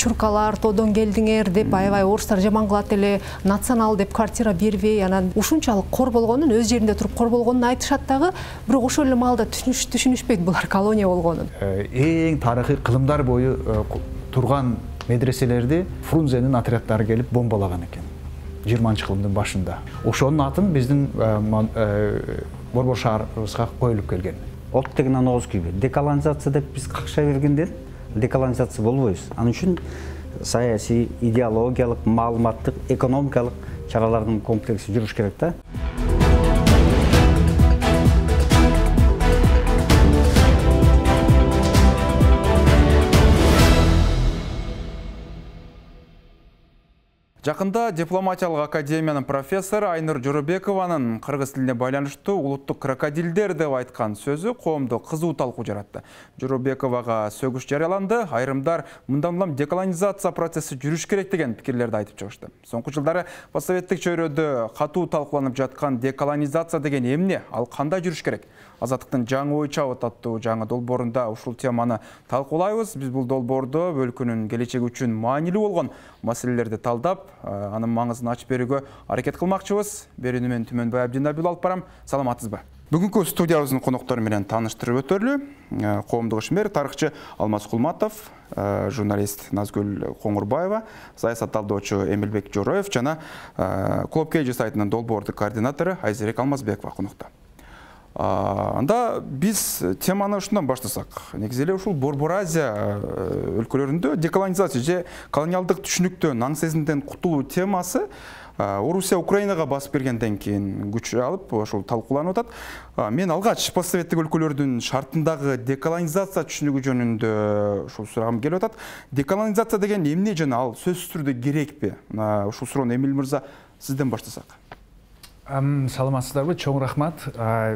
чуркалар тоодон келдиңер деп аябай орустар жаман кылат эле, национал деп квартира бербей, анан ушунчалык кор болгонун, өз жеринде туруп кор болгонун айтышат дагы, бирок ошол эле маалда түшүнүшпөйт булар колония болгонун. Эң тарыхый кылымдар бою турган медреселерди Фрунзенин отряддары келип бомбалаган экен. 20-кылымдын башында. Ошонун атын биздин Борбор шаарыбызга коюлуп келген. От деген анагыз күйбү. Деколонизация деп биз какша бергенден деколонизация болбойбуз. Анын үчүн саясий, идеологиялык, маалыматтык, экономикалык чаралардын комплекси жүрүш керек да. Жақында дипломатиялық академияның профессоры Айнур Жоробекованың қырғыз тіліне байланыштуу улуттук крокодилдер деп айткан сөзү коомдо кызуу талкуу жаратты. Жоробековага сөгүш жарыяланды, айрымдар мындан деколонизация процесси жүрүш керек деген пикирлерди айтып чыгышты. Соңку жылдары постсоветтик чөйрөдө катуу талкууланып жаткан деколонизация деген эмне, ал кандай жүрүш керек? Азаттыктын жаңы ой чабыт аттуу жаңы долбоорунда ушул теманы талкуулайбыз. Биз бул долбоордо өлкөнүн келечеги үчүн маанилүү болгон маселелерди талдап, анын маңызын ачып берүүгө аракет кылмакчыбыз. Берүүнү мен Түмөнбай Абдинабил алып барам. Саламатсызбы? Бүгүнкү студиябыздын коноктору менен тааныштырып өтөлү. Коомдук ишмер, тарыхчы Алмаз Кулматов, журналист Назгүл Коңурбаева, саясат талдоочу Эмилбек Жороев жана Клопкейджи сайтынын долбоордук координатору Айзерек Алмазбекова конокто. Анда биз теманы ушундан баштасак. Негизи эле ушул Борбор Азия өлкөлөрүндө деколонизация же колониалдык түшүнүктөн, аң сезимден кутулуу темасы Орусия Украинага басып киргенден кийин күч алып, ошол талкууланып атат. Мен алгач постсоветтик өлкөлөрдүн шартындагы деколонизация түшүнүгү жөнүндө ушул сурагым келип атат. Деколонизация деген эмне жана ал сөзсүз түрдө керекпи? Ушул суроону Эмил мырза сизден баштасак. Саламатсыздарбы, чоң рахмат.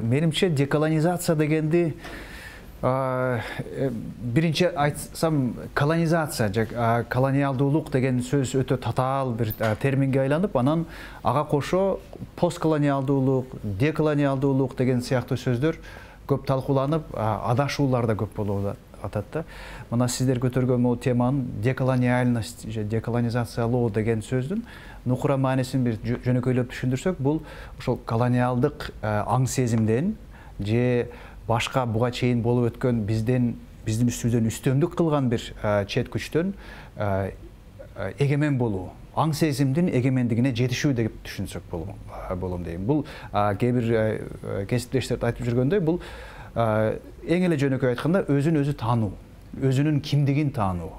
Менимче деколонизация дегенди биринчи айтсам колонизация же колониалдуулук деген сөз өтө татаал бир терминге айланып, анан ага кошо постколониалдуулук, деколониалдуулук деген сыяктуу сөздөр көп талкууланып, адашуулар да көп болуп атат да. Мына сиздер көтөргөн бул теманын деколониальность же деколонизациялоо деген сөздүн нукура маанисин бир жөнөкөйлөп түшүндүрсөк, бул ошол колониалдык аң сезимден же башка буга чейин болуп өткөн биздин үстүбүздөн үстөмдүк кылган бир чет күчтөн эгемен болуу, аң сезимдин эгемендигине жетишүү деп түшүнсөк болом дейм. Бул кээ бир кесиптештерди айтып жүргөндөй, бул эң эле жөнөкөй айтканда өзүн өзү таануу, өзүнүн кимдигин таануу,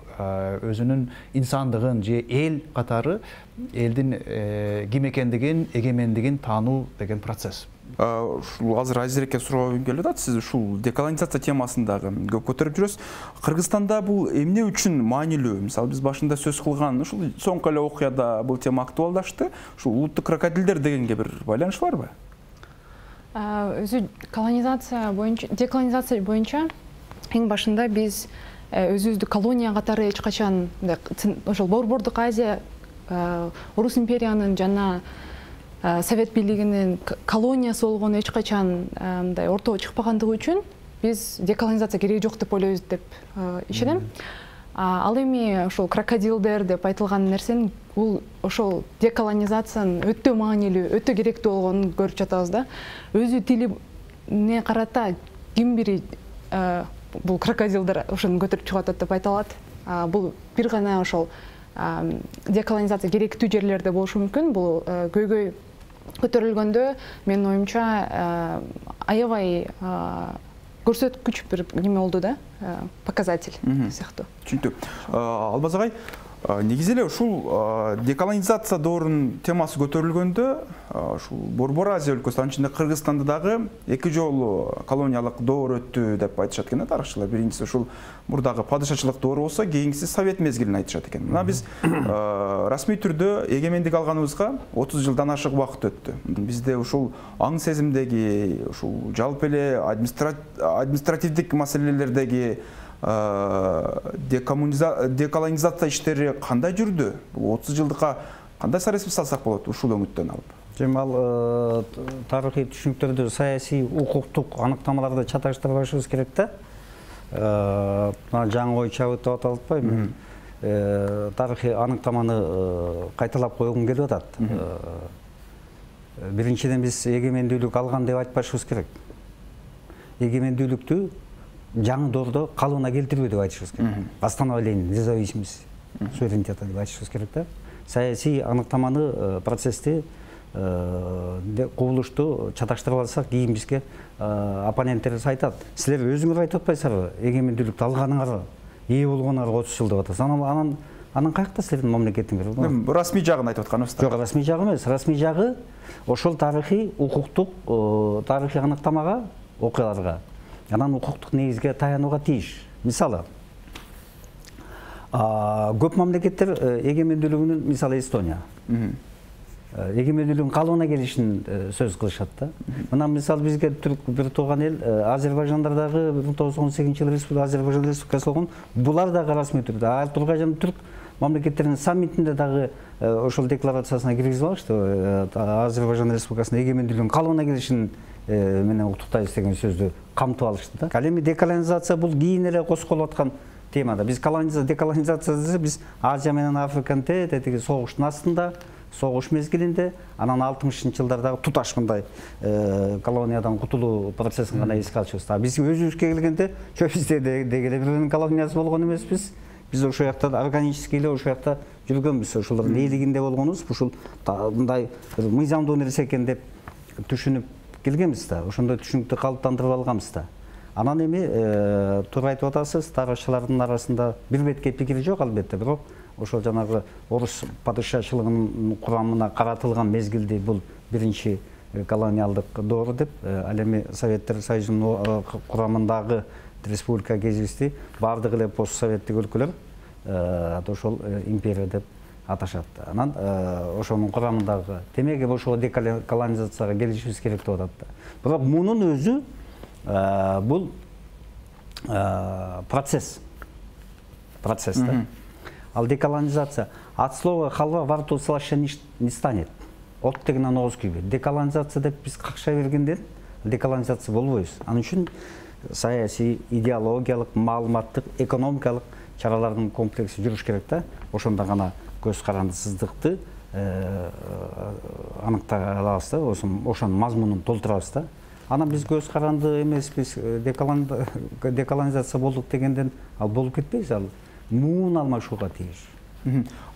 өзүнүн инсандыгын же эл катары элдин ким экендигин, эгемендигин таануу деген процесс. Ушул азыр Айзерекке суроо келип атат. Сиз ушул деколонизация темасындагы көп көтөрүп жүрөсүз. Кыргызстанда бул эмне үчүн маанилүү? Мисалы биз башында сөз кылган ушул соңку эле окуяда бул тема актуалдашты. Ушул улуттук крокодилдер дегенге бир байланыш барбы? Өзү деколонизация боюнча эң башында биз өзүбүздү колония катары эч качан ошол Борбордук Азия, Орус империянын жана Совет бийлигинин колониясы болгону эч качан мындай ортого чыкпагандыгы үчүн биз деколонизация кереги жок деп ойлойбуз деп ишенем. Ал эми ошол крокодилдер деп айтылган нерсенин бул ошол деколонизациянын өтө маанилүү, өтө керектүү болгонун көрүп жатабыз да. Өзү тилине карата ким бири бул крокодилдер ошону көтөрүп чыгып атат деп айта алат. Бул бир гана ошол деколонизация керектүү жерлерде болушу мүмкүн. Бул көйгөй көтөрүлгөндө менин оюмча аябай көрсөткүч бир неме болду да, показатель сыяктуу. Түшүнүктүү. Албаз агай, негизи эле ушул деколонизация доорунун темасы көтөрүлгөндө ушул Борбор Азия өлкөсү, анын ичинде Кыргызстанда дагы эки жолу колониялык доор өттү деп айтышат экен тарыхчылар. Биринчиси ушул мурдагы падышачылык доору болсо, кийинкиси Совет мезгилин айтышат экен. Мына биз расмий түрдө эгемендик алганыбызга 30 жылдан ашык убакыт өттү. Бизде ушул аң сезимдеги, ушул жалпы эле административдик маселелердеги деколонизация иштери кандай жүрдү? 30 жылдыкка кандай саресип салсак болот ушул өңүттөн алып? Ал тарыхый түшүнүктөрдү саясий, укуктук аныктамаларды чаташтырбашыбыз керек да. Жаңы ой чабыт деп аталып атпайбы? тарихи анықтаманы қайталап қойғым келіп жатады. Біріншіден біз егемендүүлік алған деп айтпашыбыз керек. Егемендүүлікті жаңы дордо қалуына келтірбөө деп айтышыбыз керек. Восстановление независимости суверенитета деп айтышыбыз керек да. Саяси анықтаманы процессте кубулушту чаташтырып алсак, кийин бизге оппоненттерибиз айтат. Силер өзүңөр айтып атпайсыздарбы? Эгемендүүлүктү алганыңар, ээ болгонуңарга 30 жыл деп атасыз. Анан каякта силердин мамлекетиңер? Расмий жагын айтып атканыбыз. Жок, расмий жагы эмес. Расмий жагы ошол тарыхый, укуктук, тарыхый аныктамага, окуяларга, анан укуктук негизге таянууга тийиш. Мисалы, көп мамлекеттер эгемендүүлүгүнүн, мисалы Эстония, эгемендүүлүгүн калыбына келишин сөз кылышат да. Мына мисалы бизге бир тууган эл Азербайжандардагы 1918 жылы Азербайжан республикасы болгон, булар дагы расмий түрдө Артургай жана түрк мамлекеттеринин саммитинде дагы ошол декларациясына киргизип алышты. Азербайжан республикасынын эгемендүүлүгүнүн калыбына келишин менен уктуктайбыз деген сөздү камтып алышты да. Ал эми деколонизация бул кийин эле козголуп аткан темада. Биз деколонизация десе биз Азия менен Африканы тетиги согуштун астында, согуш мезгилинде, анан 60-жылдардагы жылдардагы туташ мындай колониядан кутулуу процессин гана эске алышыбыз. Биз өзүбүзгө келгенде, bizde дегеле биринин колониясы болгон эмеспиз. Биз ошол жакта органически эле ошол жакта жүргөнбүз. Ошолордун ээлигинде болгонбуз. Ушул мындай мыйзамдуу нерсе экен деп түшүнүп келгенбиз да. Ошондой түшүнүктү калыптандырып алганбыз да. Анан эми туура айтып атасыз, тарыхчылардын арасында бир бетке пикири жок албетте, бирок ошол жанагы орус падышачылыгынын курамына каратылган мезгилди бул биринчи колониалдык доор деп, ал эми Советтер Союзунун курамындагы республика кезибизди баардык эле постсоветтик өлкөлөр ошол империя деп аташат. Анан ошонун курамындагы демек ошол деколонизацияга келишибиз керек деп атат да. Бирок мунун өзү бул процесс да. Ал деколонизация от слова халва во рту слаще не станет. От дегенен ооз күйбөйт. Деколонизация деп биз какшай бергенден деколонизация болбойбуз. Анын үчүн саясий, идеологиялык, маалыматтык, экономикалык чаралардын комплекси жүрүш керек да. Ошондо гана көз карандысыздыкты аныктай алабыз да, ошонун мазмунун толтурабыз да. Анан биз көз каранды эмеспиз, деколонизация болдук дегенден ал болуп кетпейбиз, ал муун алмашууга тийиш.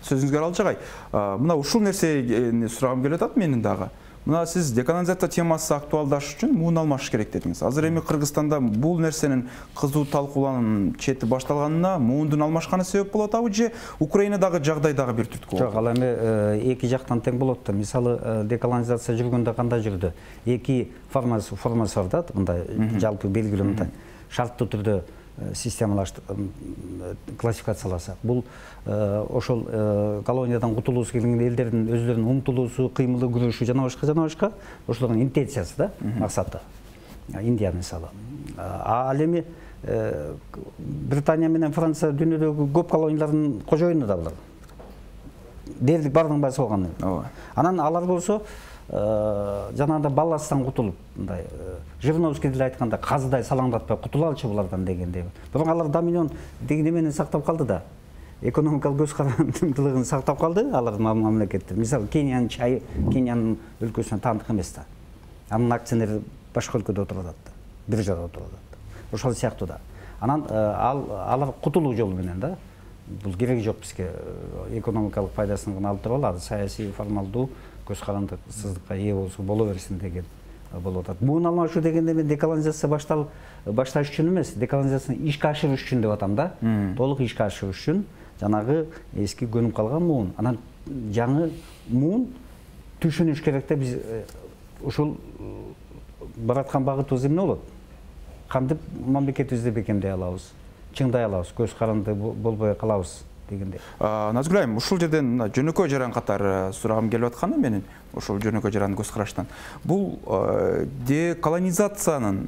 Сөзүңүзгө алжагай. Мына ушул нерсени сурагым келип атат менин дагы. Мына сиз деколонизация темасы актуалдаш үчүн муун алмаш керек дедиңиз. Азыр эми Кыргызстанда бул нерсенин кызуу талкуулануунун чети башталганына муундун алмашканы себеп болот абы же Украинадагы жагдай дагы бир түрткү болот? Жок, ал эми эки жактан тең болот да. Мисалы, деколонизация жүргөндө кандай жүрдү? Эки формасы бар да, мындай жалпы белгилүү мындай шарттуу түрдө системалашты классификацияласа. Бул ошол колониядан кутулуусу келген элдердин өздөрүнүн умтулуусу, кыймылы, күрөшү жана башка ошолордун интенциясы да, максаты. Индия мисалы. Ал эми Британия менен Франция дүйнөдөгү көп колониялардын кожоюну да булар. Дерлик бардын баасы болгон. Анан алар болсо жанагындай балластан кутулуп, мындай Жириновский деле айтканда казыдай салаңдатпай кутулалчы булардан дегендей. Бирок алар доминион деген эмени сактап калды да. Экономикалык көз карандылыгын сактап калды алардын мамлекеттер. Мисалы, Кениянын чайы, Кениянын өлкөсүнө таандык эмес да. Анын акционери башка өлкөдө отуруп атат, биржада отуруп атат. Ошол сыяктуу да. Анан алар кутулуу жолу менен да. Бул кереги жок бизге экономикалык пайдасын гана алып туруп алат, саясий формалдуу көз карандысыздыкка ээ болсо боло берсин деген болуп атат. Муун алмашуу дегенде мен деколонизация башташ үчүн эмес, деколонизацияны ишке ашырыш үчүн деп атам да. Толук ишке ашырыш үчүн жанагы эски көнүп калган муун, анан жаңы муун түшүнүш керек да. Биз ушул бараткан багытыбыз эмне болот? Кантип мамлекетибизди бекемдей алабыз, чыңдай алабыз, көз каранды болбой калабыз дегенде. Назгүл айым, ушул жерден жөнөкөй жаран катары сурагым келип атканы менин, ушул жөнөкөй жаран көз караштан. Бул деколонизациянын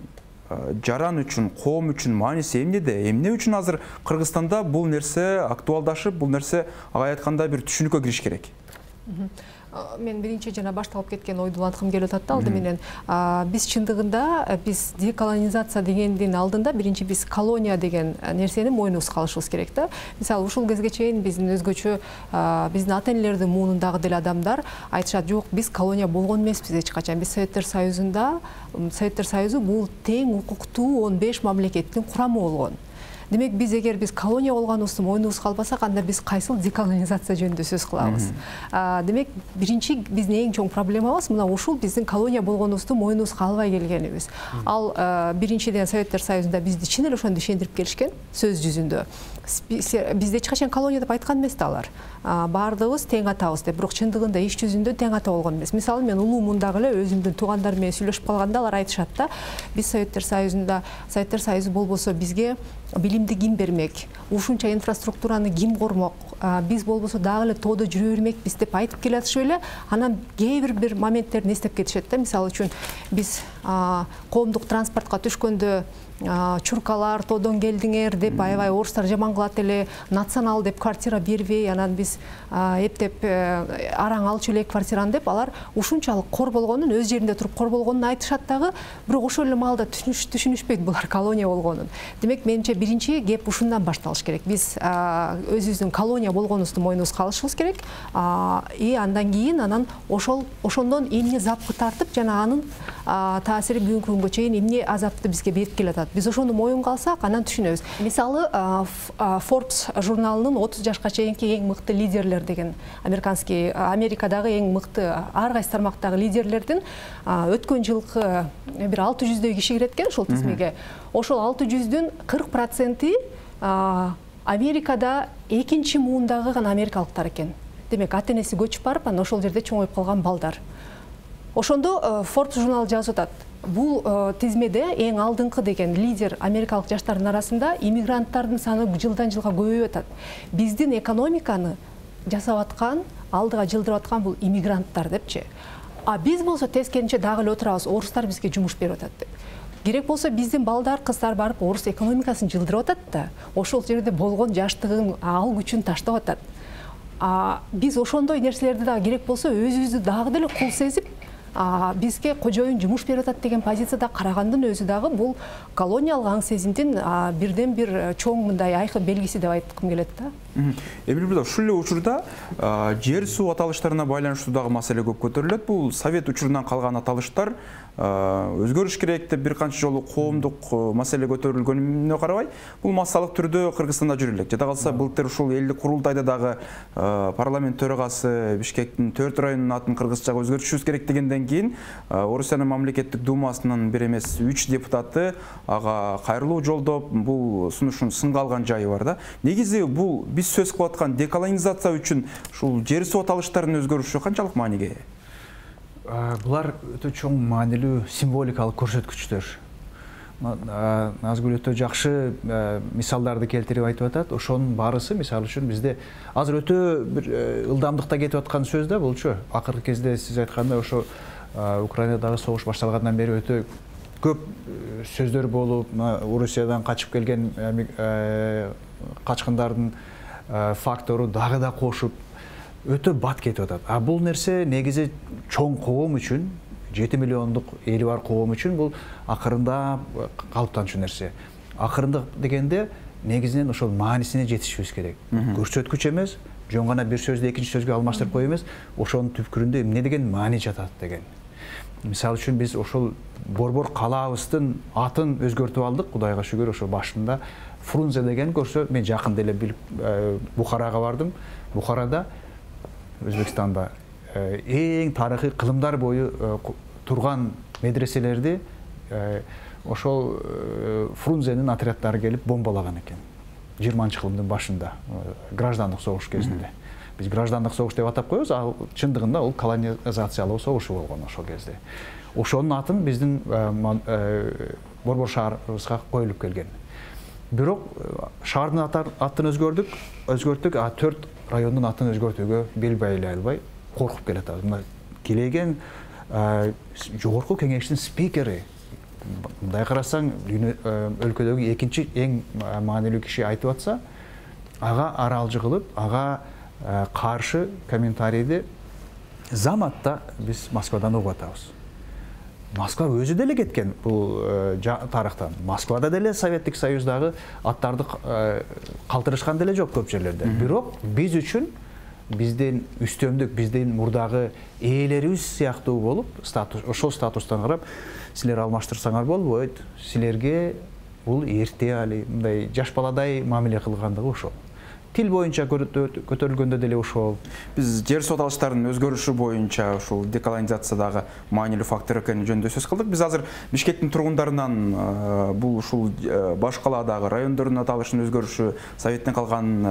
жаран үчүн, коом үчүн мааниси эмнеде? Эмне үчүн азыр Кыргызстанда бул нерсе актуалдашып, бул нерсе ага айтканда бир түшүнүккө кириш керек? мен биринчи жана башталып кеткен ойду уланткым келип атат да алды менен. Биз чындыгында биз деколонизация дегендин алдында биринчи биз колония деген нерсени мойнубузга алышыбыз керек да. Мисалы ушул кезге чейин биздин өзгөчө биздин ата энелердин муунундагы деле адамдар айтышат, жок, биз колония болгон эмеспиз эч качан. Биз Советтер Союзу бул тең укуктуу 15 мамлекеттин курамы болгон. Демек биз эгер биз колония болгонубузду мойнубузга албасак, анда биз кайсыл деколонизация жөнүндө сөз кылабыз. Демек биринчи биздин эң чоң проблемабыз мына ушул биздин колония болгонубузду мойнубузга албай келгенибиз. Ал биринчиден Советтер Союзунда бизди чын эле ошондо ишендирип келишкен сөз жүзүндө. Бизде эч качан колония деп айткан эмес да алар. Бардыгыбыз тең атабыз деп, бирок чындыгында иш жүзүндө тең ата болгон эмес. Мисалы мен улуумундагы эле өзүмдүн туугандарым менен сүйлөшүп калганда алар айтышат да, биз Советтер Союзу болбосо бизге билимди ким бермек, ушунча инфраструктураны ким кормок, биз болбосо дагы эле тоодо жүрө бермекпиз деп айтып келатышып эле, анан кээ бир моменттерин эстеп кетишет да. Мисалы үчүн биз коомдук транспортко түшкөндө чуркалар тоодон келдиңер деп аябай орустар жаман кылат эле, национал деп квартира бербей, анан биз эптеп араң алчу эле квартираны деп, алар ушунчалык кор болгонун, өз жеринде туруп кор болгонун айтышат дагы, бирок ошол эле маалда түшүнүшпөйт булар колония болгонун. Демек менимче биринчи кеп ушундан башталыш керек. Биз өзүбүздүн колония болгонубузду мойнубузга алышыбыз керек. Андан кийин ошондон эмне запкы тартып, жана анын таасири бүгүнкү күнгө чейин эмне азапты бизге берип келатат. Биз ошону моюнга алсак, анан түшүнөбүз. Мисалы, Forbes журналынын 30 жашка чейинки эң мыкты лидерлер деген Америкадагы эң мыкты ар кайсы тармактагы лидерлердин өткөн жылкы бир 600дөй киши кирет экен ошол тизмеге. Ошол 600дүн 40% Америкада экинчи муундагы гана америкалыктар экен. Демек, ата-энеси көчүп барып, анан ошол жерде чоңоюп калган балдар. Ошондо Forbes журналы жазып атат. Бул тизмеде эң алдыңкы деген лидер америкалык жаштардын арасында иммигранттардын саны жылдан жылга көбөйүп атат. Биздин экономиканы жасап аткан, алдыга жылдырып аткан бул иммигранттар депчи. Биз болсо тескеринче дагы эле отурабыз, орустар бизге жумуш берип атат деп. Керек болсо биздин балдар, кыздар барып орус экономикасын жылдырып атат да, ошол жерде болгон жаштыгын, ал күчүн таштап атат. Биз ошондой нерселерди дагы керек болсо өзүбүздү дагы деле кул сезип, бизге кожоюн жумуш берип атат деген позицияда карагандын өзү дагы бул колониялык аң сезимдин бирден бир чоң мындай айкын белгиси деп айткым келет да. Эмилбирда, ушул эле учурда жер суу аталыштарына байланыштуу дагы маселе көп көтөрүлөт. Бул совет учурунан калган аталыштар өзгөрүш керек деп бир канча жолу коомдук маселе көтөрүлгөнүнө карабай, бул массалык түрдө Кыргызстанда жүрө элек. Жада калса, былтыр ушул элдик курултайда дагы парламент төрагасы Бишкектин 4 районунун атын кыргызчага өзгөртүшүбүз керек дегенден кийин Орусиянын мамлекеттик думасынын бир эмес 3 депутаты ага кайрылуу жолдоп, бул сунушун сынга алган жайы бар да. Негизи бул биз сөз кылып аткан деколонизация үчүн ушул жер суу аталыштарынын өзгөрүшү канчалык мааниге? Булар өтө чоң маанилүү символикалык көрсөткүчтөр. Назгүл өтө жакшы мисалдарды келтирип айтып атат. Ошонун баарысы мисалы үчүн бизде азыр өтө бир ылдамдыкта кетип аткан сөз да булчу. Акыркы кезде сиз айткандай ошо Украинадагы согуш башталгандан бери өтө көп сөздөр болуп, Орусиядан качып келген качкындардын фактору дагы да кошуп өтө бат кетип атат. Бул нерсе негизи чоң коом үчүн, 7 миллиондук эли бар коом үчүн бул акырында калыптанчу нерсе. Акырындык дегенде негизинен ошол маанисине жетишибиз керек. Көрсөткүч эмес, жөн гана бир сөздү экинчи сөзгө алмаштырып коюп эмес, ошонун түпкүрүндө эмне деген маани жатат деген. Мисалы үчүн биз ошол борбор калаабыздын атын өзгөртүп алдык, Кудайга шүгүр. Ошо башында Фрунзе деген көрсө, мен жакын деле билип Бухарага бардым. Бухарада, Өзбекстанда эң тарыхый кылымдар бою турган медреселерди ошол Фрунзенин отряддары келип бомбалаган экен. 20-кылымдын башында, граждандык согуш кезинде. Биз граждандык согуш деп атап коебуз, ал чындыгында ол колонизациялоо согушу болгон ошол кезде. Ошонун атын биздин борбор шаарыбызга коюлуп келген. Бирок шаардын атын өзгөрттүк, 4 райондун атын өзгөртүүгө бел байлай албай коркуп келатабыз. Мына келеген жогорку кеңештин спикери, мындай карасаң, өлкөдөгү экинчи эң маанилүү киши айтып атса, ага аралжы кылып, ага каршы комментарийди заматта біз Москвадан оқып атабыз. Москва өзі деле кеткен бұл тарихтан. Москвада деле Советтік Союздағы аттарды қалтырышқан деле жоқ көп жерлерде. Бирок біз үшін бизден үстөмдүк, бизден мурдагы ээлерибиз сыяктуу болуп, ошол статустан карап, силер алмаштырсаңар болбойт. Силерге бул эрте али мындай жаш баладай мамиле кылгандыгы ошол. Тил боюнча көтөрүлгөндө деле ошол. Биз жер сот алыштарынын өзгөрүшү боюнча ушул деколонизациядагы маанилүү фактор экени жөнүндө сөз кылдык. Биз азыр Бишкектин тургундарынан бул ушул баш калаадагы райондордун аталышынын өзгөрүшү, Советтен калган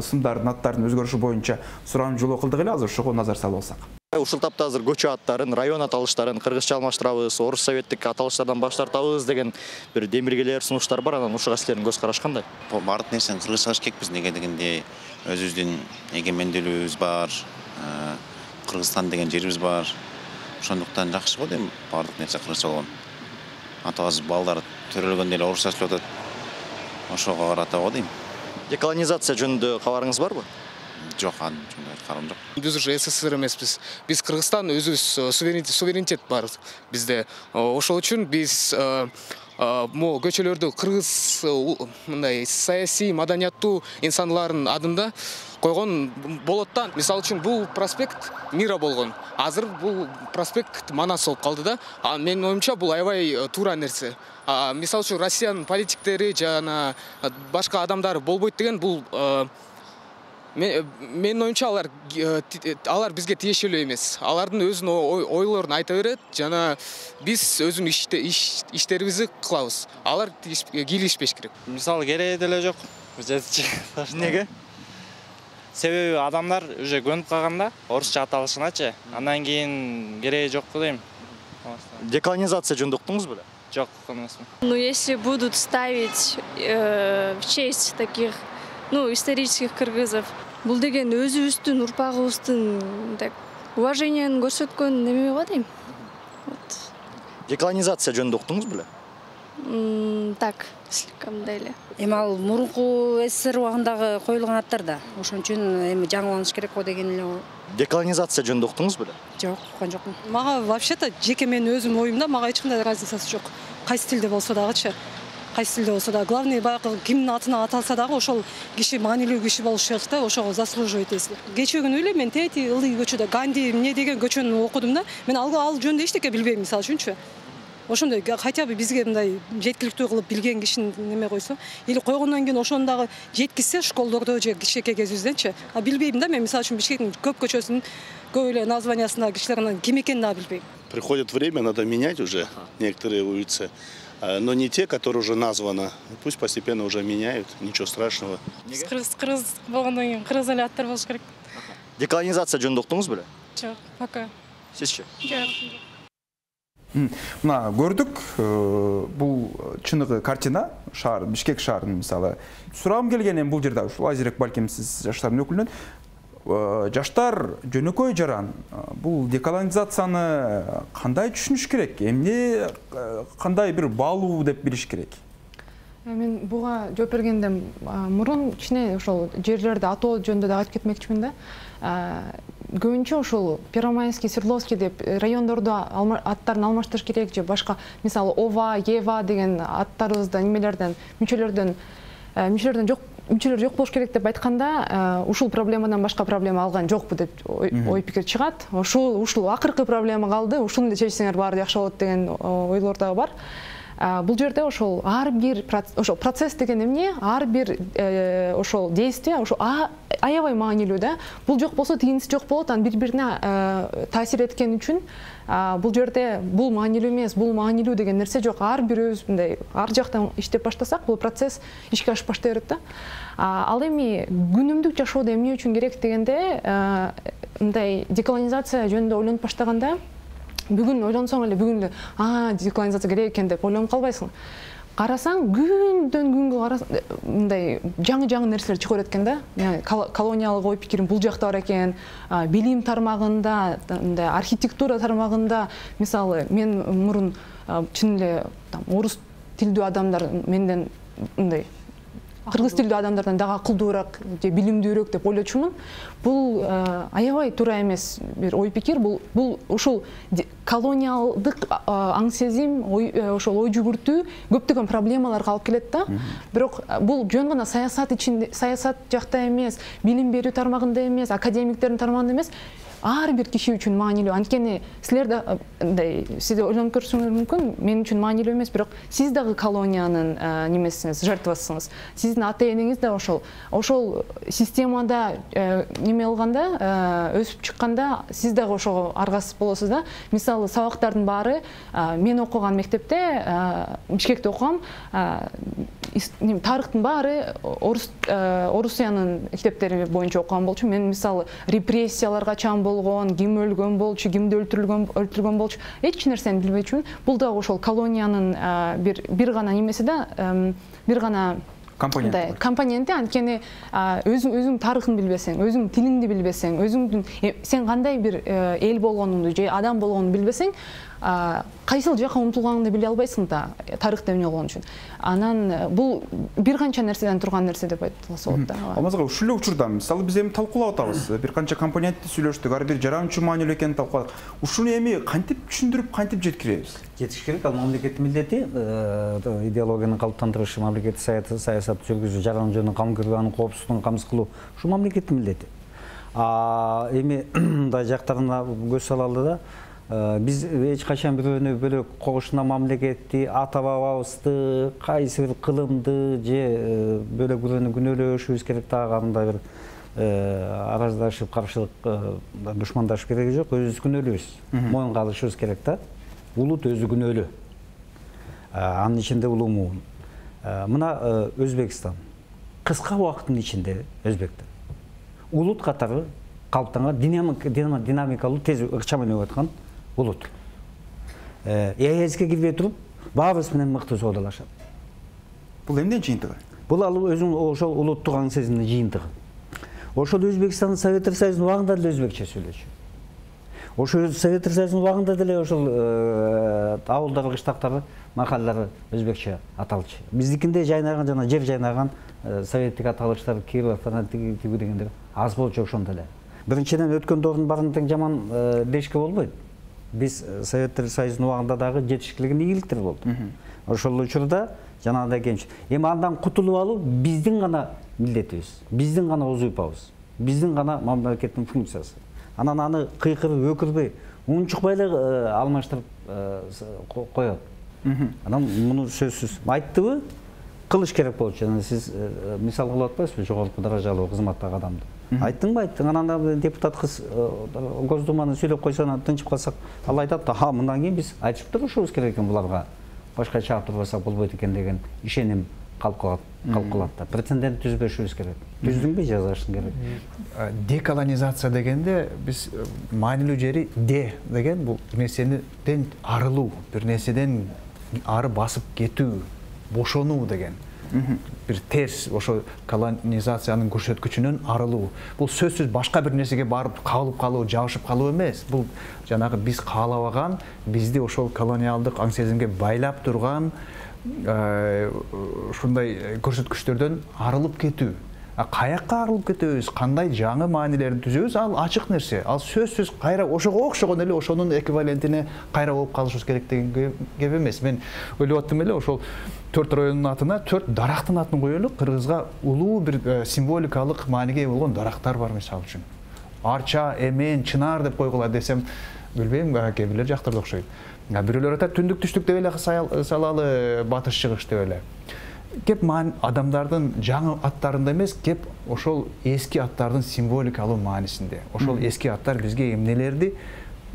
ысымдардын аттарынын өзгөрүшү боюнча сурам жолоо кылдык эле, азыр ошого назар салып алсак. Ушул тапта азыр көчө аттарын, район аталыштарын кыргызча алмаштырабыз, орус советтик аталыштардан баш тартабыз деген бир демиргелер, сунуштар бар. Анан ушуга силердин көз караш кандай? Бардык нерсени кыргызча керекпиз, неге дегенде өзүбүздүн эгемендүүлүгүбүз бар, Кыргызстан деген жерибиз бар. Ошондуктан жакшы го дейм, бардык нерсе кыргызча болгон. Атабыз балдар төрөлгөндө эле орусча сүйлөп атат. Ошого карата го дейм. Деколонизация жөнүндө кабарыңыз барбы? Жок, карым жок. Биз уже СССР эмеспиз. Биз Кыргызстан өзүбүз суверенитет бар бизде. Ошол үчүн биз көчөлөрдү кыргыз мындай саясий, маданияттуу инсандардын адында койгон болот да. Мисалы үчүн бул проспект Мира болгон. Азыр бул проспект Манас болуп калды да. Менин оюмча бул аябай туура нерсе. Мисалы үчүн Россиянын политиктери жана башка адамдар болбойт деген бул менин оюмча алар бизге тиешелүү эмес. Алардын өзүнүн ойлорун айта берет жана биз өзүнүн иштерибизди кылабыз. Алар кийлигишпеш керек. Мисалы кереги деле жок. Неге? Себеби адамдар уже көнүп калганда орусча аталышыначы. Андан кийин кереги жок дейм. Деколонизация жөнүндө уктуңуз беле? Жок, укканмасмын. Ну, если будут ставить в честь таких, исторических кыргызов, бул деген өзүбүздүн урпагыбыздын уважениен көрсөткөн неме го дейм. Деколонизация жөнүндө уктуңуз беле? Так, слегка эле. Эми ал мурунку СССР убагындагы коюлган аттар да. Ошон үчүн эми жаңыланыш керек го деген эле. Деколонизация жөнүндө уктуңуз беле? Жок, уккан жокмун. Мага вообще-то жеке менин өзүм оюмда мага эч кандай разницасы жок. Кайсы тилде болсо дагычы. Кайсы тилде болсо да, главный баягы кимдин атына аталса дагы ошол киши маанилүү киши болуш керек да, ошого заслуживает эсли. Кечээ күнү эле мен Тети ылдый көчөдө Ганди эмне деген көчөнү окудум да. Мен ал жөнүндө эчтеке билбейм, мисалы үчүнчү. Ошондой хотя бы бизге мындай жеткиликтүү кылып билген кишини неме койсо, или койгондон кийин ошону дагы жеткизсе школдордо же кичээкей кезибизденчи. Билбейм да мен, мисалы үчүн Бишкектин көп көчөсүнүн көп эле названиясындагы кишилердин ким экенин дагы билбейм. Приходит время, надо менять уже некоторые улицы, но не те, которые уже названы. Пусть постепенно уже меняют, ничего страшного. Кыргыз болгондон кийин кыргыз эле аттар болуш керек. Деколонизация жөнүндө уктуңуз беле? Жок, пока. Сизчи? Жок. Мына көрдүк, бул чыныгы картина, шаар, Бишкек шаарынын мисалы. Сурагым келген бул жерде ушул Азирек балким сиз жаштардын өкүлүнөн. Жаштар жөнөкөй жаран бул деколонизацияны кандай түшүнүш керек? Эмне кандай бир баалуу деп билиш керек? Мен буга жооп бергенден мурун кичине ошол жерлерди атоо жөнүндө да айтып кетмекчимин да. Көбүнчө ошол Первомайский, Свердловский деп райондордо аттарын алмаштырыш керек же башка, мисалы Ова, Ева деген аттарыбызда немелерден, мүчөлөрдөн жок болуш керек деп айтканда, ушул проблемадан башка проблема алган жокпу деп ой пикир чыгат. Ушул акыркы проблема калды, ушуну чечсеңер баары жакшы болот деген ойлор дагы бар. Бул жерде ошол ар бир процесс деген эмне, ар бир ошол действие ошол аябай маанилүү да. Бул жок болсо тигинси жок болот, анан бири-бирине таасир эткен үчүн бул жерде бул маанилүү эмес, бул маанилүү деген нерсе жок. Ар бирөөбүз мындай ар жактан иштеп баштасак, бул процесс ишке ашып баштай берет да. Ал эми күнүмдүк жашоодо эмне үчүн керек дегенде, мындай деколонизация жөнүндө ойлонуп баштаганда, бүгүн ойлонсоң эле бүгүн эле деколонизация керек экен деп ойлонуп калбайсың. Карасаң күндөн күнгө мындай жаңы нерселер чыгып экен да. Колониялык ой пикирим бул жакта бар экен, билим тармагында, мындай архитектура тармагында, мисалы мен мурун чын эле орус тилдүү адамдар менден мындай кыргыз тилдүү адамдардан дагы акылдуураак же билимдүүрөөк деп ойлочумун. Бул аябай туура эмес бир ой пикир. Бул ошол колониалдык аң сезим, ошол ой жүгүртүү көптөгөн проблемаларга алып келет да. Бирок бул жөн гана саясат ичинде, саясат жакта эмес, билим берүү тармагында эмес, академиктердин тармагында эмес, ар бир киши үчүн маанилүү. Анткени силер да сиз ойлонуп көрсөңүз мүмкүн, мен үчүн маанилүү эмес, бирок сиз дагы колониянын немесиңиз, жертвасыңыз. Сиздин ата энеңиз да ошол системада неме кылганда, өсүп чыкканда сиз дагы ошого аргасыз болосуз да. Мисалы сабактардын баары мен окуган мектепте, Бишкекте окугам, тарыхтын баары Орусиянын китептери боюнча окуган болчу. Мен мисалы репрессияларга чаң болгон, ким өлгөн болчу, кимди өлтүргөн болчу, эч нерсени билбейчүмүн. Бул дагы ошол колониянын бир гана немеси да, бир гана компоненти. Анткени өзүң тарыхын билбесең, өзүң тилиңди билбесең, сен кандай бир эл болгонуңду же адам болгонуңду билбесең, кайсыл жака умтулганыңды биле албайсың да, тарыхта эмне болгон үчүн. Анан бул бир канча нерседен турган нерсе деп айтылса болот да. Алмазга ушул эле учурда мисалы биз эми талкуулап атабыз. Бир канча компонентти сүйлөштүк, ар бир жаранчу маанилүү экенин талкууладык. Ушуну эми кантип түшүндүрүп, кантип жеткиребиз? Жетиш керек. Ал мамлекеттин милдети, идеологиянын калыптандырышы, мамлекеттик саясат жүргүзүү, жаран-жөнүн кам көргөнүн, коопсуздугун камсыз кылуу, ушул мамлекеттин милдети. Эми мындай жактарына көз салалы да, биз эч качан бирөөнү бөлөк когушуна мамлекетти, ата бабабызды, кайсы бир кылымды же бөлөк бирөөнү күнөөлөшүбүз керек дагы, андай бир араздашып, каршылык, душмандашып кереги жок. Өзүбүз күнөөлүүбүз, моюнга алышыбыз керек да. Улут өзү күнөөлүү. Анын ичинде улуу муун. Мына Өзбекстан кыска убакыттын ичинде өзбектер улут катары калыптанган динамикалуу, тез ыкчам өнүгүп аткан улут. ЕСке кирбей туруп, баарыбыз менен мыкты соодалашат. Бул эмненин жыйынтыгы? Бул ал өзүнүн ошол улуттук аң сезимдин жыйынтыгы. Ошол Өзбекстандын Советтер Союзунун убагында деле өзбекче сүйлөчү. Ошол Советтер Союзунун убагында деле ошол ауылдары, кыштактары, махаллалары өзбекче аталчу. Биздикинде жайнаган жана жер жайнаган советтик аталыштар, Кирилловдон тиги дегендер аз болчу ошондо эле. Биринчиден өткөн доордун баарын тең жаман дешке болбойт. Биз Советтер Союзунун убагында дагы жетишкилигин ийгиликтер болду. Ошол учурда жанагындай кемчи. Эми андан кутулуп алуу биздин гана милдетибиз, биздин гана узуйпабыз, биздин гана мамлекеттин функциясы. Анан аны кыйкырып, өкүрбөй, унчукпай эле алмаштырып коет. Анан муну сөзсүз айттыбы, кылыш керек болчу. Жана сиз мисал кылып атпайсызбы жогорку даражалуу кызматтагы адамды? Айттыңбы? Айттың. Анан депутат кыз Госдуманы сүйлөп койсо, тынчып калсак, ал айтат да, мындан кийин биз айтып турушубуз керек экен буларга. Башка чаап турбасак болбойт экен деген ишеним калкалат да. Прецедент түзбөшүбүз керек. Түздүңбү, жазашың керек. Деколонизация дегенде биз маанилүү жери деген бул нерседен арылуу, бир нерседен ары басып кетүү, бошонуу деген. Бир терс ошо колонизациянын көрсөткүчүнөн арылуу. Бул сөзсүз башка бир нерсеге барып кабылып калуу, жабышып калуу эмес. Бул жанагы биз каалабаган, бизди ошол колониалдык аң сезимге байлап турган ушундай көрсөткүчтөрдөн арылып кетүү. Каякка арылып кетебиз, кандай жаңы маанилерди түзөбүз, ал ачык нерсе. Ал сөзсүз кайра ошого окшогон эле ошонун эквивалентине кайра болуп калышыбыз керек деген кеп эмес. Мен ойлоп аттым эле, ошол 4 райондун атына 4 дарактын атын коелу. Кыргызга улуу бир символикалык мааниге болгон дарактар бар мисалы үчүн. Арча, Эмен, Чынар деп койгула десем, билбейм, кээ бирлер жактырды окшойт. Бирөөлөр атат түндүк түштүк деп эле салалы, батыш чыгыш деп эле. Кеп адамдардын жаңы аттарында эмес, кеп ошол эски аттардын символикалуу маанисинде. Ошол эски аттар бизге эмнелерди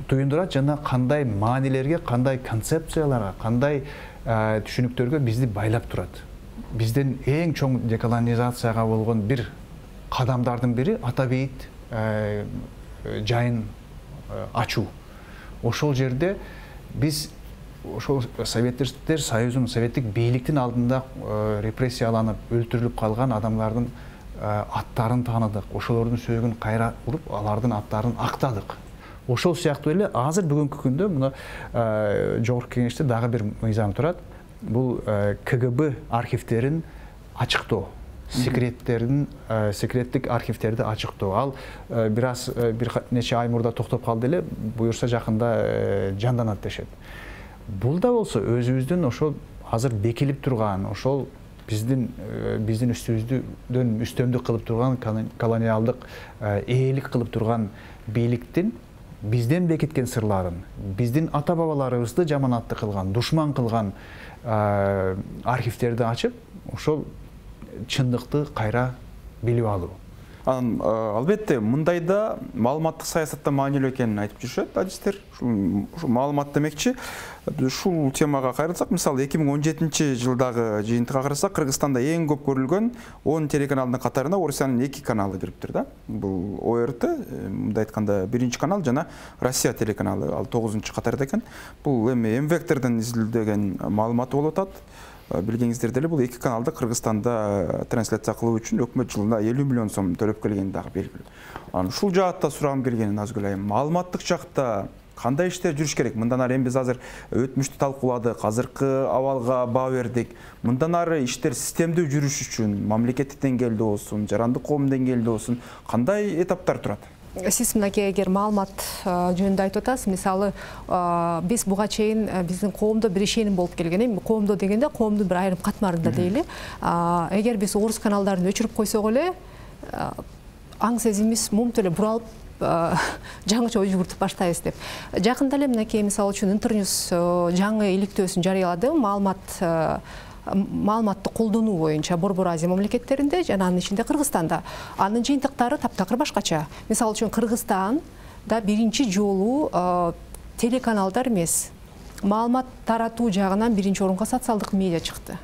туюндурат жана кандай маанилерге, кандай концепцияларга, кандай түшүнүктөргө бизди байлап турат. Биздин эң чоң деколонизацияга болгон бир кадамдардын бири ата бейит жайын ачуу. Ошол жерде биз ошол Советтер Союзунун, советтик бийликтин алдында репрессияланып, өлтүрүлүп калган адамдардын аттарын тааныдык. Ошолордун сөөгүн кайра уруп, алардын аттарын актадык. Ошол сыяктуу эле азыр бүгүнкү күндө мына жогорку кеңеште дагы бир мыйзам турат. Бул КГБ архивтерин ачыктоо. секреттик архивтерди ачыктоо. Ал бир нече ай мурда токтоп калды эле, буюрса жакында жанданат дешет. Бул да болсо өзүбүздүн ошол азыр бекилип турган, ошол биздин үстүбүздөн үстөмдүк кылып турган колониалдык ээлик кылып турган бийликтин бизден бекиткен сырларын, биздин ата бабаларыбызды жаманатты кылган, душман кылган архивтерди ачып, ошол чындыкты кайра билип алуу. Албетте, мындайда маалыматтык саясатта маанилүү экенин айтып жүрүшөт адистер. Ушул маалымат демекчи, ушул темага кайрылсак, мисалы 2017 жылдагы жыйынтыгга карасак, Кыргызстанда эң көп көрүлгөн 10 телеканалдын катарына Орусиянын 2 каналы кириптир да. Бул ОРТ, мындай айтканда 1-чи канал жана Россия телеканалы, ал 9-чу катарда экен. Бул эми М-вектордон изилдеген маалыматы болуп атат. Билгениңиздер деле, бул 2 каналды Кыргызстанда трансляция кылуу үчүн өкмөт жылына 50 миллион сом төлөп келгени дагы белгилүү. Ушул жаатта сурагым келгени Назгүл айым, маалыматтык жакта кандай иштер жүрүш керек? Мындан ары биз азыр өтмүштү талкууладык, азыркы абалга баа бердик. Мындан ары иштер системдүү жүрүш үчүн мамлекеттик деңгээлде болсун, жарандык коом деңгээлде болсун, кандай этаптар турат? Сиз мынакей эгер маалымат жөнүндө айтып атасыз, мисалы биз буга чейин биздин коомдо бир ишеним болуп келген. Эми коомдо дегенде коомдун бир айрым катмарында дейли. Эгер биз орус каналдарын өчүрүп койсок эле, аң сезимибиз момунтип эле буралып жаңыча ой жүгүртүп баштайбыз деп. Жакында эле мынакей мисалы үчүн Интерньюз жаңы иликтөөсүн жарыялады. Маалыматты колдонуу боюнча Борбор Азия мамлекеттеринде жана анын ичинде Кыргызстанда. Анын жыйынтыктары таптакыр башкача. Мисалы үчүн Кыргызстанда биринчи жолу телеканалдар эмес, маалымат таратуу жагынан биринчи орунга социалдык медиа чыкты.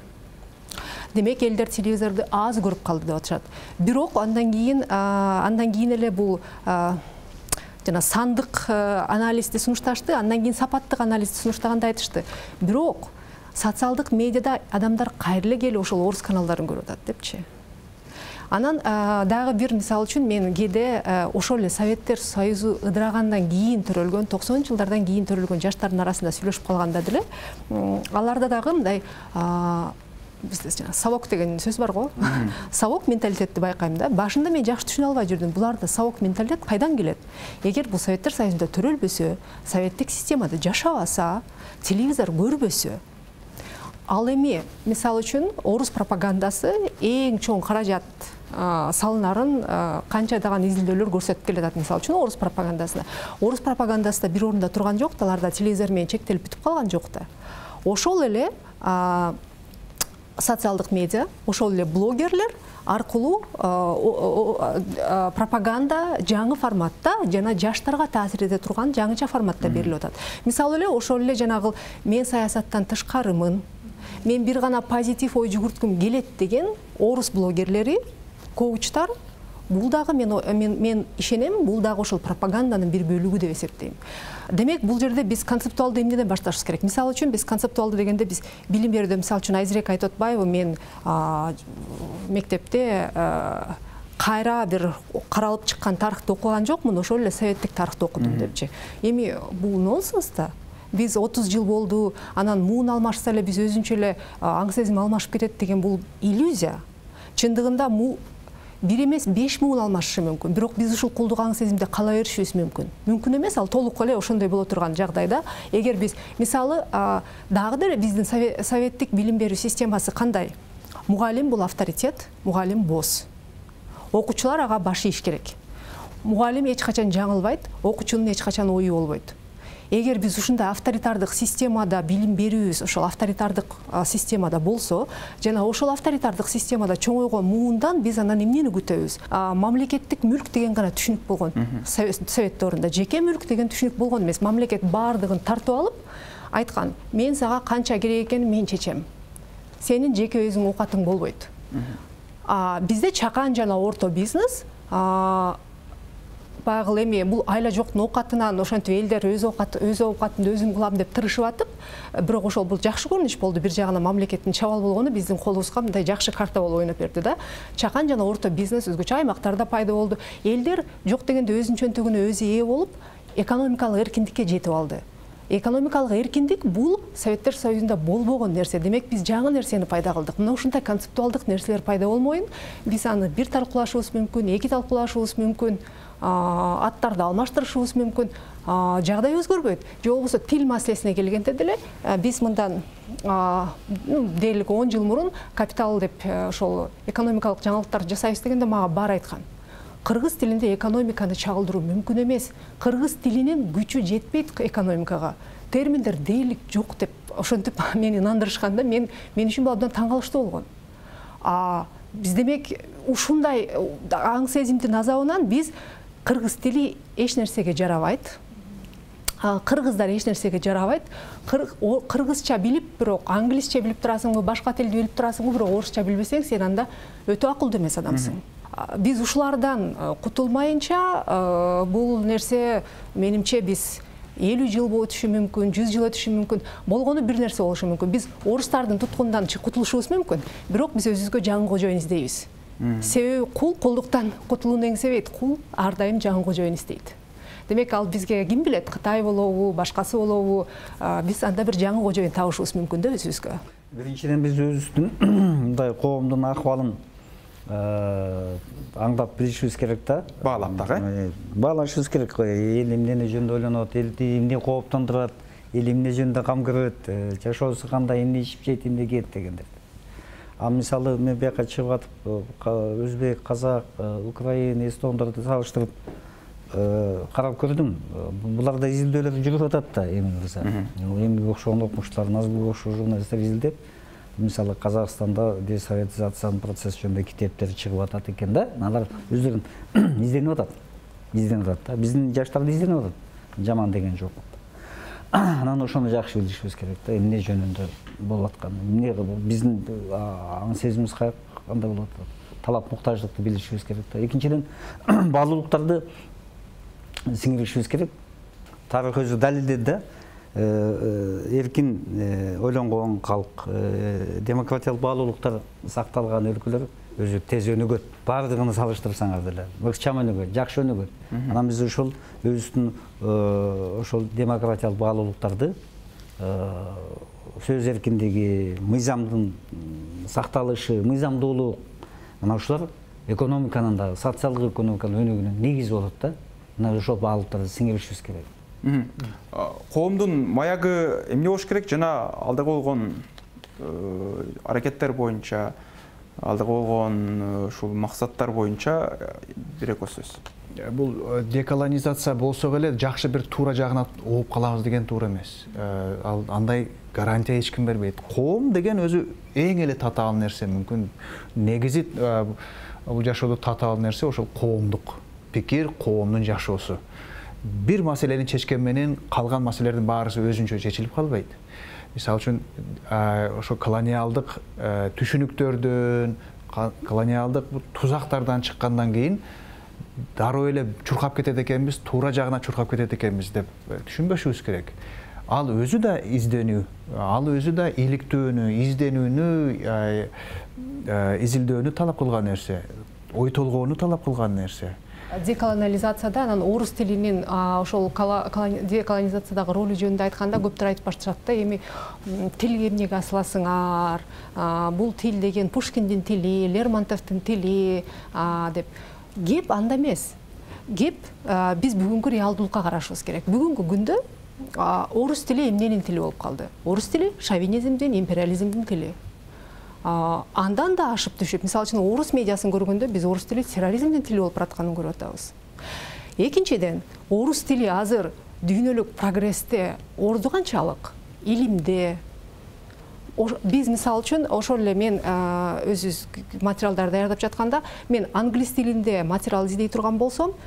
Демек, элдер телевизорду аз көрүп калды деп атышат. Бирок андан кийин эле бул жана сандык анализди сунушташты, андан кийин сапаттык анализди сунуштаганда айтышты. Бирок социалдык медиада адамдар кайра келип ошол орус каналдарын көрүп атат депчи. Анан дагы бир мисал үчүн мен кээде ошол эле Советтер Союзу ыдырагандан кийин төрөлгөн, 90-жылдардан кийин төрөлгөн жаштардын арасында сүйлөшүп калганда деле, аларда дагы мындай бизде совок деген сөз бар го. Совок менталитетти байкайм да. Башында мен жакшы түшүнө албай жүрдүм. Буларда совок менталитет кайдан келет? Эгер бул Советтер Союзунда төрөлбөсө, советтик системада жашабаса, телевизор көрбөсө, ал эми мисалы үчүн орус пропагандасы эң чоң каражат салынарын канчадаган изилдөөлөр көрсөтүп келатат. Мисалы үчүн орус пропагандасына. Орус пропагандасы да бир орунда турган жок, аларда телевизор менен чектелип бүтүп калган жок да. Ошол эле социалдык медиа, ошол эле блогерлер аркылуу пропаганда жаңы форматта жана жаштарга таасир эте турган жаңыча форматта берилип атат. Мисалы эле ошол эле жанагы мен саясаттан тышкарымын, мен бир гана позитив ой жүгүрткүм келет деген орус блогерлери, коучтар, бул дагы мен ишенем, бул дагы ошол пропаганданын бир бөлүгү деп эсептейм. Демек, бул жерде биз концептуалдуу эмнеден башташыбыз керек? Мисалы үчүн биз концептуалдуу дегенде биз билим берүүдө мисалы үчүн Айзирек Айтотбаева мен мектепте кайра бир каралып чыккан тарыхты окуган жокмун, ошол эле советтик тарыхты окудум депчи. Эми бул нонсенс да. Биз 30 жыл болду, анан муун алмашса эле биз өзүнчө эле аң сезим алмашып кетет деген бул иллюзия. Чындыгында бир эмес 5 муун алмашышы мүмкүн. Бирок биз ушул кулдук аң сезимде кала беришибиз мүмкүн. Мүмкүн эмес, ал толук эле ошондой боло турган жагдайда, эгер биз мисалы дагы деле биздин советтик билим берүү системасы кандай? Мугалим бул авторитет, мугалим босс. Окуучулар ага баш ийиш керек. Мугалим эч качан жаңылбайт, окуучунун эч качан ою болбойт. Эгер биз ушундай авторитардык системада билим берүүбүз ошол авторитардык системада болсо, жана ошол авторитардык системада чоңойгон муундан биз анан эмнени күтөбүз? Мамлекеттик мүлк деген гана түшүнүк болгон. Совет доорунда жеке мүлк деген түшүнүк болгон эмес. Мамлекет баардыгын тартып алып, айткан, мен сага канча керек экенин мен чечем. Сенин жеке өзүң оокатың болбойт. Бизде чакан жана орто бизнес багыл эми бул айла жоктун оокатынан ошентип элдер өз оокатынды өзүм кылам деп тырышып атып, бирок ошол бул жакшы көрүнүш болду. Бир жагынан мамлекеттин чабал болгону биздин колубузга мындай жакшы карта болуп ойноп берди да. Чакан жана орто бизнес өзгөчө аймактарда пайда болду. Элдер жок дегенде өзүнчөнтүгүнө өзү ээ болуп, экономикалык эркиндикке жетип алды. экономикалык эркиндик бул Советтер Союзунда болбогон нерсе. Демек биз жаңы нерсени пайда кылдык. Мына ушундай концептуалдык нерселер пайда болмойын. Биз аны бир талкуулашыбыз мүмкүн, эки талкуулашыбыз мүмкүн, аттарды алмаштырышыбыз мүмкүн. Жагдай өзгөрбөйт. Же болбосо тил маселесине келгенде деле биз мындан дээрлик 10 жыл мурун капитал деп ошол экономикалык жаңылыктарды жасайбыз дегенде мага бар айткан. Кыргыз тилинде экономиканы чагылдыруу мүмкүн эмес. Кыргыз тилинин күчү жетпейт экономикага. Терминдер дээрлик жок деп ошентип мени нандырышканда мен үчүн абдан таң калыштуу болгон. Биз демек ушундай аң сезимдин азабынан биз кыргыз тили эч нерсеге жарабайт. Кыргыздар эч нерсеге жарабайт. Кыргызча билип, бирок англисче билип турасыңбы, башка тилди билип турасыңбы, бирок орусча билбесең, сен анда өтө акылдуу эмес адамсың. Биз ушулардан кутулмайынча бул нерсе менимче биз 50 жыл өтүшү мүмкүн, 100 жыл өтүшү мүмкүн. Болгону бир нерсе болушу мүмкүн. Биз орустардын туткунундан кутулушубуз мүмкүн, бирок биз өзүбүзгө жаңы кожоюн издейбиз. Себеби кул колдуктан кутулууну эңсебейт, кул ар дайым жаңы кожоюн издейт. Демек ал бизге ким билет, Кытай болобу, башкасы болобу, биз анда бир жаңы кожоюн табышыбыз мүмкүн да өзүбүзгө. Биринчиден биз өзүбүздүн мындай коомдун акыбалын аңдап билишибиз керек да. Баалап дагы. Баалашыбыз керек. Эл эмнени жөнүндө ойлонот, элди эмне кооптондурат, эл эмне жөнүндө кам көрөт, жашоосу кандай, эмне ишип жейт, эмне кийет дегендер. Мисалы мен бияка чыгып атып, өзбек, казак, украин, эстондорду салыштырып карап көрдүм. Буларда изилдөөлөр жүрүп атат да, эми кырса. Эмгеге окшогон окумуштар, назмге окшогон журналисттер изилдеп, мисалы Казакстанда десоветизациянын процесси жөнүндө китептер чыгып атат экен да. Алар өздөрүн изденип атат. Да. Биздин жаштарды изденип атат. Жаман деген жок. Анан ошону жакшы билишибиз керек да, эмне жөнүндө болуп аткан. Эмне биздин аң сезимибиз кандай болуп атат. Талап муктаждыкты билишибиз керек да. Экинчиден баалуулуктарды сиңиришибиз керек. Тарых өзү далилдеди да. Эркин ойлонгон калк, демократиялык баалуулуктар сакталган өлкөлөр өзү тез өнүгөт. Бардыгын салыштырсаңар деле, ыкчам өнүгөт, жакшы өнүгөт. Анан биз ошол өзүбүздүн ошол демократиялык баалуулуктарды, сөз эркиндиги, мыйзамдын сакталышы, мыйзамдуулук, мына ушулар экономиканын да, социалдык экономиканын өнүгүүнүн негизи болот да. Мына ошол баалуулуктарды сиңиришибиз керек. Коомдун маягы эмне болуш керек? Жана алдыга болгон аракеттер боюнча, алдыга болгон ушул максаттар боюнча бир эки сөз. Бул деколонизация болсо эле жакшы бир туура жагына ооп калабыз деген туура эмес. Ал андай гарантия эч ким бербейт. Коом деген өзү эң эле татаал нерсе, мүмкүн негизи бул жашоодо татаал нерсе ошол коомдук пикир, коомдун жашоосу. Бир маселени чечкен менен калган маселелердин баарысы өзүнчө чечилип калбайт. Мисалы үчүн ошо колониалдык түшүнүктөрдөн, колониалдык тузактардан чыккандан кийин дароо эле чуркап кетет экенбиз, туура жагына чуркап кетет экенбиз деп түшүнбөшүбүз керек. Ал өзү да изденүү, ал өзү да иликтөөнү, изденүүнү, изилдөөнү талап кылган нерсе, ой толгоону талап кылган нерсе. Деколонизацияда анан орус тилинин ошол деколонизациядагы ролу жөнүндө айтканда көптөр айтып башташат да, эми тилге эмнеге асыласыңар, бул тил деген Пушкиндин тили, Лермонтовдун тили деп. Кеп анда эмес. Кеп биз бүгүнкү реалдуулукка карашыбыз керек. Бүгүнкү күндө орус тили эмненин тили болуп калды? Орус тили шовинизмдин, империализмдин тили. Андан да ашып түшүп, мисалы үчүн орус медиасын көргөндө биз орус тили терроризмдин тили болуп баратканын көрүп атабыз. Экинчиден, орус тили азыр дүйнөлүк прогрессте орду канчалык? Илимде. Биз мисалы үчүн ошол эле мен өзүбүз материалдар даярдап жатканда, мен англис тилинде материал издей турган болсом,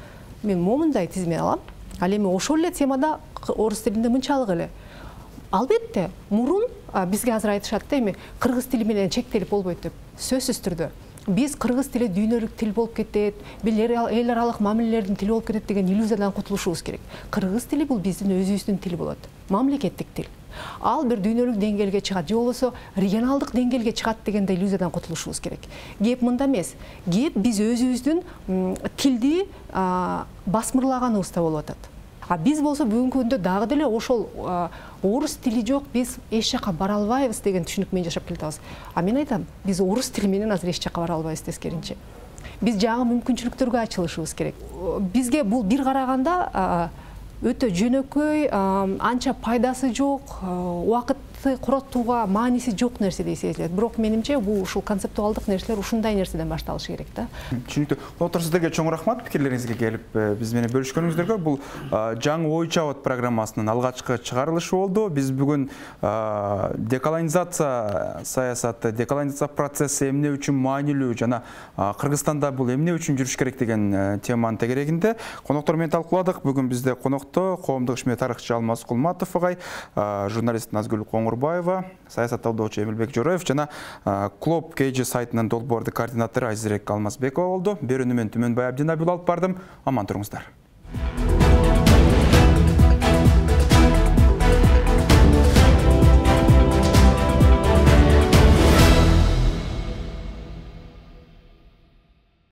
мен момундай тизме алам. Ал эми ошол эле темада орус тилинде мынчалык эле. Албетте, мурун бизге азыр айтышат да, эми кыргыз тили менен чектелип болбойт деп. Сөзсүз түрдө. Биз кыргыз тили дүйнөлүк тил болуп кетет, эл аралык мамилелердин тили болуп кетет деген иллюзиядан кутулушубуз керек. Кыргыз тили бул биздин өзүбүздүн тили болот. Мамлекеттик тил. Ал бир дүйнөлүк деңгээлге чыгат, же болбосо регионалдык деңгээлге чыгат дегенде иллюзиядан кутулушубуз керек. Кеп мында эмес. Кеп биз өзүбүздүн тилди басмырлаганыбызда болуп атат. А биз болсо бүгүнкү күндө дагы деле ошол орус тили жок, биз эч жака бара албайбыз деген түшүнүк менен жашап келатабыз. А мен айтам, биз орус тили менен азыр эч жака бара албайбыз тескеринче. Биз жаңы мүмкүнчүлүктөргө ачылышыбыз керек. Бизге бул бир караганда өтө жөнөкөй, анча пайдасы жок, убакытты коротууга мааниси жок нерседей сезилет. Бирок менимче бул ушул концептуалдык нерселер ушундай нерседен башталышы керек да. Түшүнүктүү. Доктор, сиздерге чоң рахмат пикирлериңизге келип биз менен бөлүшкөнүңүздөргө. Бул жаңы ой чабыт программасынын алгачкы чыгарылышы болду. Биз бүгүн деколонизация саясаты, деколонизация процесси эмне үчүн маанилүү жана Кыргызстанда бул эмне үчүн жүрүш керек деген теманын тегерегинде коноктор менен талкууладык. Бүгүн бизде конокто коомдук ишмер тарыхчы Алмаз Кулматов агай, журналист Назгүл Коңурбаева, саясаттаудоочу Эмилбек Жороев жана Клуб KG сайтынын долбоорду координатору Айзирек Алмазбекова болду. Берүүнү мен Түмөнбай Абдинабил алып бардым. Аман туруңуздар.